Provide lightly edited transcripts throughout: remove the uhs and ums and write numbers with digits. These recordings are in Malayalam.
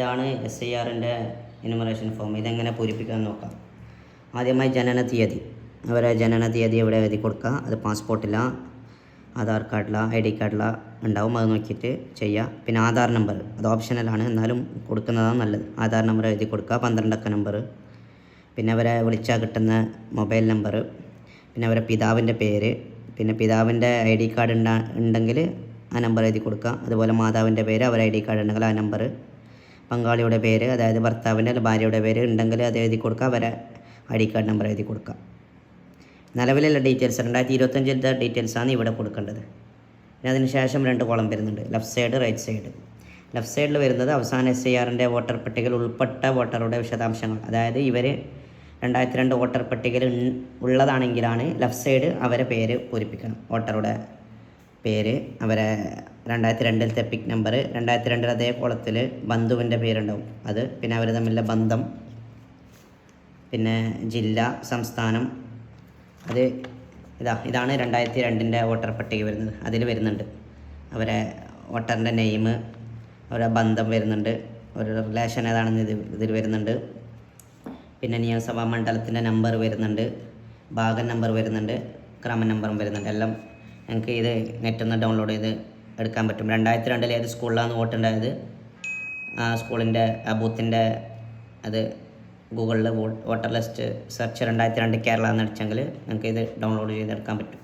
ഇതാണ് SIRൻ്റെ എനുമറേഷൻ ഫോം. ഇതെങ്ങനെ പൂരിപ്പിക്കാൻ നോക്കാം. ആദ്യമായി ജനന തീയതി, അവരെ ജനന തീയതി ഇവിടെ എഴുതി കൊടുക്കുക. അത് പാസ്പോർട്ടിലോ ആധാർ കാർഡിലോ ID കാർഡിലോ ഉണ്ടാവും, അത് നോക്കിയിട്ട് ചെയ്യുക. പിന്നെ ആധാർ നമ്പർ, അത് ഓപ്ഷണലാണ്, എന്നാലും കൊടുക്കുന്നതാണ് നല്ലത്. ആധാർ നമ്പർ എഴുതി കൊടുക്കുക, 12 അക്ക നമ്പർ. പിന്നെ അവരെ വിളിച്ചാൽ കിട്ടുന്ന മൊബൈൽ നമ്പർ, പിന്നെ അവരെ പിതാവിൻ്റെ പേര്, പിന്നെ പിതാവിൻ്റെ ID കാർഡ് ഉണ്ടെങ്കിൽ ആ നമ്പർ എഴുതി കൊടുക്കുക. അതുപോലെ മാതാവിൻ്റെ പേര്, അവരെ ID കാർഡ് ഉണ്ടെങ്കിൽ ആ നമ്പർ. പങ്കാളിയുടെ പേര്, അതായത് ഭർത്താവിൻ്റെ അല്ലെങ്കിൽ ഭാര്യയുടെ പേര് ഉണ്ടെങ്കിൽ അത് എഴുതി കൊടുക്കുക, അവരെ ID കാർഡ് നമ്പർ എഴുതി കൊടുക്കുക. നിലവിലുള്ള ഡീറ്റെയിൽസ് 2025 ഡീറ്റെയിൽസാണ് ഇവിടെ കൊടുക്കേണ്ടത്. പിന്നെ അതിന് ശേഷം 2 കോളം വരുന്നുണ്ട്, left side right side. Left സൈഡിൽ വരുന്നത് അവസാന SIRൻ്റെ വോട്ടർ പട്ടികയിൽ ഉൾപ്പെട്ട വോട്ടറുടെ വിശദാംശങ്ങൾ. അതായത് ഇവർ 2002 വോട്ടർ പട്ടികയിൽ ഉള്ളതാണെങ്കിലാണ് ലെഫ്റ്റ് സൈഡ് അവരെ പേര് പൂരിപ്പിക്കണം. വോട്ടറുടെ പേര്, അവരെ 2002 പിക് നമ്പർ, 2002 അതേ കോളത്തിൽ ബന്ധുവിൻ്റെ പേരുണ്ടാവും അത്, പിന്നെ അവർ തമ്മിലുള്ള ബന്ധം, പിന്നെ ജില്ല, സംസ്ഥാനം. അത് ഇതാണ് 2002 വോട്ടർ പട്ടിക വരുന്നത്. അതിൽ വരുന്നുണ്ട് അവരെ വോട്ടറിൻ്റെ നെയിം, അവരെ ബന്ധം വരുന്നുണ്ട്, ഒരു റിലേഷൻ ഏതാണെന്ന് ഇതിൽ വരുന്നുണ്ട്. പിന്നെ നിയമസഭാ മണ്ഡലത്തിൻ്റെ നമ്പർ വരുന്നുണ്ട്, ഭാഗം നമ്പർ വരുന്നുണ്ട്, ക്രമ നമ്പറും വരുന്നുണ്ട്. എല്ലാം ഞങ്ങൾക്ക് ഇത് നെറ്റിൽ നിന്ന് ഡൗൺലോഡ് ചെയ്ത് എടുക്കാൻ പറ്റും. 2002 ഏത് സ്കൂളിലാണ് വോട്ടുണ്ടായത്, ആ സ്കൂളിൻ്റെ ആ ബൂത്തിൻ്റെ അത് ഗൂഗിളിൽ വോട്ടർ ലിസ്റ്റ് സെർച്ച് 2002 കേരള എന്ന് അടിച്ചെങ്കിൽ ഞങ്ങൾക്ക് ഇത് ഡൗൺലോഡ് ചെയ്തെടുക്കാൻ പറ്റും.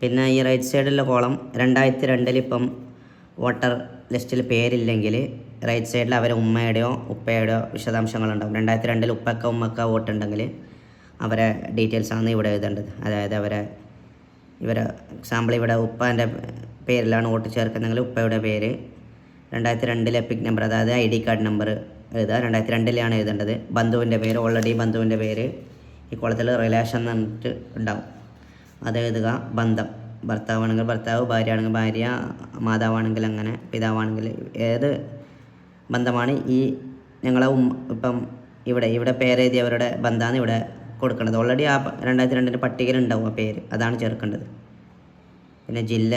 പിന്നെ ഈ റൈറ്റ് സൈഡിലുള്ള കോളം 2002 ഇപ്പം വോട്ടർ ലിസ്റ്റിൽ പേരില്ലെങ്കിൽ റൈറ്റ് സൈഡിൽ അവരെ ഉമ്മയുടെയോ ഉപ്പയുടെയോ വിശദാംശങ്ങളുണ്ടാവും. 2002 ഉപ്പക്ക ഉമ്മക്ക വോട്ടുണ്ടെങ്കിൽ അവരെ ഡീറ്റെയിൽസാണ് ഇവിടെ എഴുതേണ്ടത്. അതായത് ഇവരെ എക്സാമ്പിൾ ഇവിടെ ഉപ്പാൻ്റെ പേരിലാണ് വോട്ട് ചേർക്കുന്നെങ്കിൽ ഉപ്പയുടെ പേര്, 2002 പിക് നമ്പർ അതായത് ID കാർഡ് നമ്പർ എഴുതുക, 2002 എഴുതേണ്ടത്. ബന്ധുവിൻ്റെ പേര്, ഓൾറെഡി ബന്ധുവിൻ്റെ പേര് ഈ കോളത്തിൽ റിലേഷൻ എന്ന് പറഞ്ഞിട്ട് ഉണ്ടാവും, അത് എഴുതുക. ബന്ധം, ഭർത്താവാണെങ്കിൽ ഭർത്താവ്, ഭാര്യ ആണെങ്കിൽ ഭാര്യ, മാതാവാണെങ്കിൽ അങ്ങനെ, പിതാവാണെങ്കിൽ ഏത് ബന്ധമാണ് ഈ ഞങ്ങളെ ഇപ്പം ഇവിടെ പേരെഴുതി അവരുടെ ബന്ധമാണ് ഇവിടെ കൊടുക്കേണ്ടത്. ഓൾറെഡി ആ 2002 പട്ടികയിൽ ഉണ്ടാവും ആ പേര്, അതാണ് ചേർക്കേണ്ടത്. പിന്നെ ജില്ല,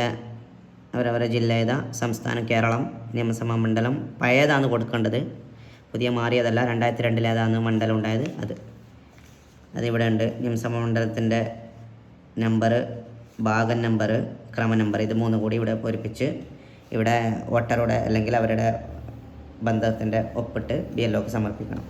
അവരവരെ ജില്ല ഏതാ, സംസ്ഥാനം കേരളം, നിയമസഭാ മണ്ഡലം പഴയതാണ് കൊടുക്കേണ്ടത്, പുതിയ മാറിയതല്ല. 2002 ഏതാണ് മണ്ഡലം ഉണ്ടായത് അതിവിടെ ഉണ്ട്. നിയമസഭാ മണ്ഡലത്തിൻ്റെ നമ്പർ, ഭാഗം നമ്പർ, ക്രമ നമ്പർ, ഇത് 3 കൂടി ഇവിടെ പൂരിപ്പിച്ച് ഇവിടെ വോട്ടറുടെ അല്ലെങ്കിൽ അവരുടെ ബന്ധത്തിൻ്റെ ഒപ്പിട്ട് BLOക്ക് സമർപ്പിക്കണം.